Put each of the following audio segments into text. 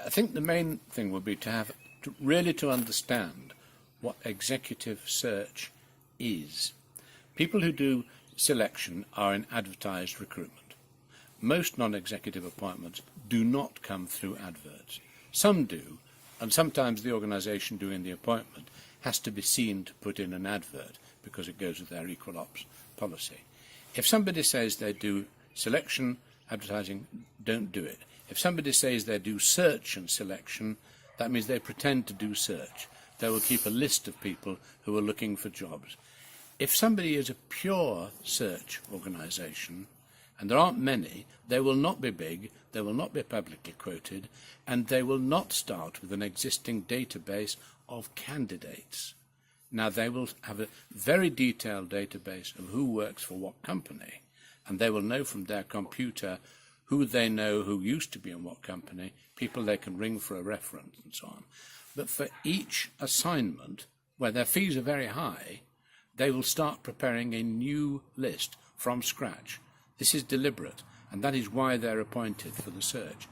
I think the main thing would be to understand what executive search is. People who do selection are in advertised recruitment. Most non-executive appointments do not come through adverts. Some do, and sometimes the organisation doing the appointment has to be seen to put in an advert because it goes with their equal ops policy. If somebody says they do selection advertising, don't do it. If somebody says they do search and selection, that means they pretend to do search. They will keep a list of people who are looking for jobs. If somebody is a pure search organisation, and there aren't many, they will not be big, they will not be publicly quoted, and they will not start with an existing database of candidates. Now, they will have a very detailed database of who works for what company, and they will know from their computer who they know who used to be in what company, people they can ring for a reference and so on. But for each assignment, where their fees are very high, they will start preparing a new list from scratch. This is deliberate, and that is why they're appointed for the search.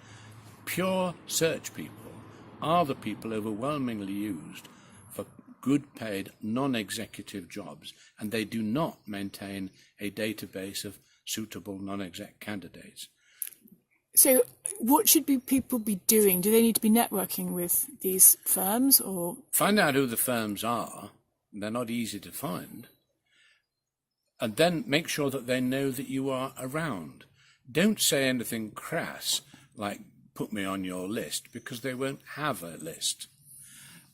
Pure search people are the people overwhelmingly used for good paid non-executive jobs, and they do not maintain a database of suitable non-exec candidates. So what should people be doing? Do they need to be networking with these firms, or find out who the firms are? They're not easy to find. And then make sure that they know that you are around. Don't say anything crass like, put me on your list, because they won't have a list.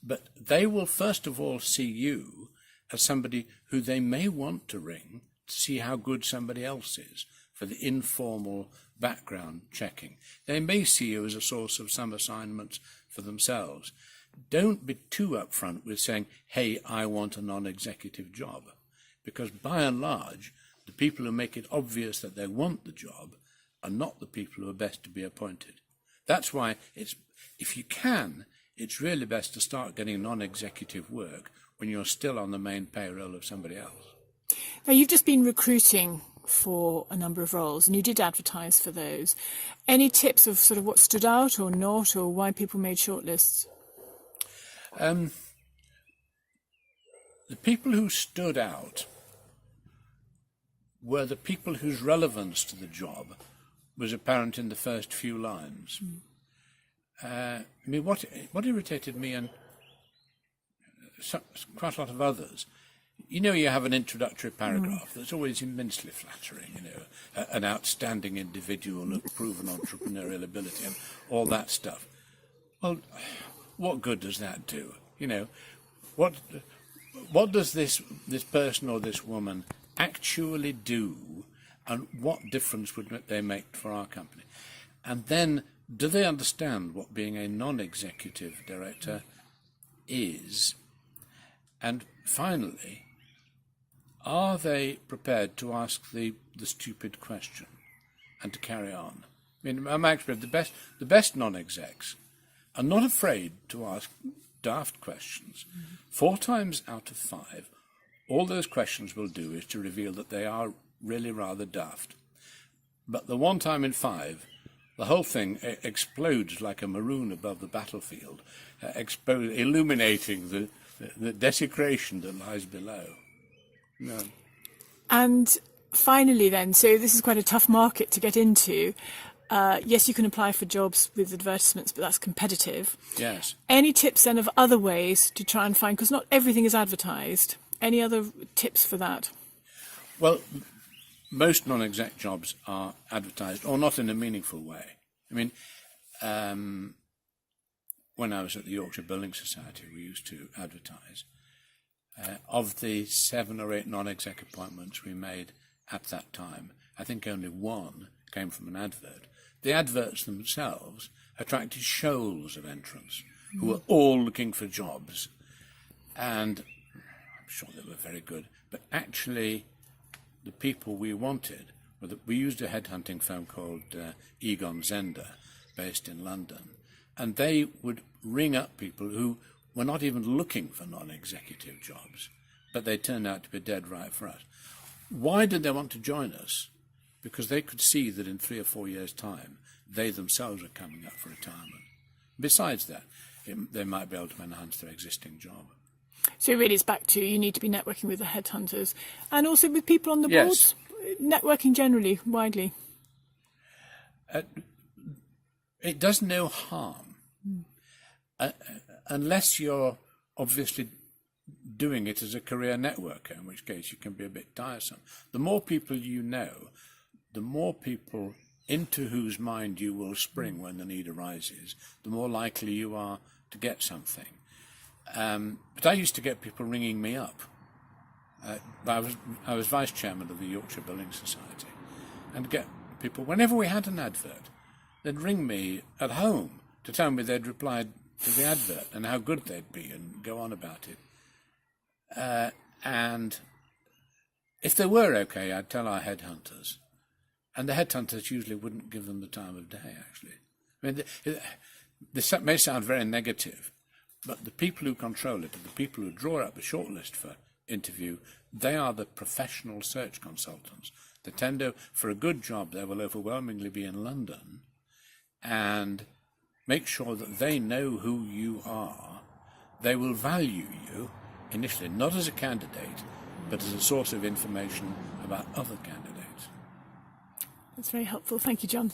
But they will first of all see you as somebody who they may want to ring to see how good somebody else is for the informal background checking. They may see you as a source of some assignments for themselves. Don't be too upfront with saying, hey, I want a non-executive job, because by and large, the people who make it obvious that they want the job are not the people who are best to be appointed. That's why if you can, it's really best to start getting non-executive work when you're still on the main payroll of somebody else. Now, you've just been recruiting for a number of roles, and you did advertise for those. Any tips of sort of what stood out or not, or why people made shortlists? The people who stood out were the people whose relevance to the job was apparent in the first few lines. I mean, what irritated me and quite a lot of others, you know, you have an introductory paragraph that's always immensely flattering, you know, an outstanding individual of proven entrepreneurial ability and all that stuff. Well, what good does that do? You know, what does this person or this woman actually do, and what difference would they make for our company? And then, do they understand what being a non-executive director is? And finally, are they prepared to ask the stupid question and to carry on? I mean, in my experience, the best non-execs are not afraid to ask daft questions. 4 times out of 5, all those questions will do is to reveal that they are really rather daft. But the 1 time in 5, the whole thing explodes like a maroon above the battlefield, illuminating the desecration that lies below. No. And finally then, so this is quite a tough market to get into. Yes, you can apply for jobs with advertisements, but that's competitive. Yes. Any tips then of other ways to try and find, because not everything is advertised. Any other tips for that? Well, most non-exec jobs are advertised, or not in a meaningful way. I mean, when I was at the Yorkshire Building Society, we used to advertise. Of the 7 or 8 non-exec appointments we made at that time, I think only 1 came from an advert. The adverts themselves attracted shoals of entrants who were all looking for jobs, and I'm sure they were very good, but actually the people we wanted were we used a headhunting firm called Egon Zender, based in London, and they would ring up people who were not even looking for non-executive jobs, but they turned out to be dead right for us. Why did they want to join us? Because they could see that in 3 or 4 years' time, they themselves were coming up for retirement. Besides that, they might be able to enhance their existing job. So really it's back to you need to be networking with the headhunters and also with people on the boards, networking generally, widely. It does no harm unless you're obviously doing it as a career networker, in which case you can be a bit tiresome. The more people you know, the more people into whose mind you will spring when the need arises, the more likely you are to get something. But I used to get people ringing me up. I was vice chairman of the Yorkshire Building Society, and get people, whenever we had an advert, they'd ring me at home to tell me they'd replied to the advert and how good they'd be and go on about it. And if they were okay, I'd tell our headhunters. And the headhunters usually wouldn't give them the time of day, actually. I mean, this may sound very negative, but the people who control it are the people who draw up the shortlist for interview. They are the professional search consultants. They tend to, for a good job, they will overwhelmingly be in London and make sure that they know who you are. They will value you initially, not as a candidate, but as a source of information about other candidates. That's very helpful. Thank you, John.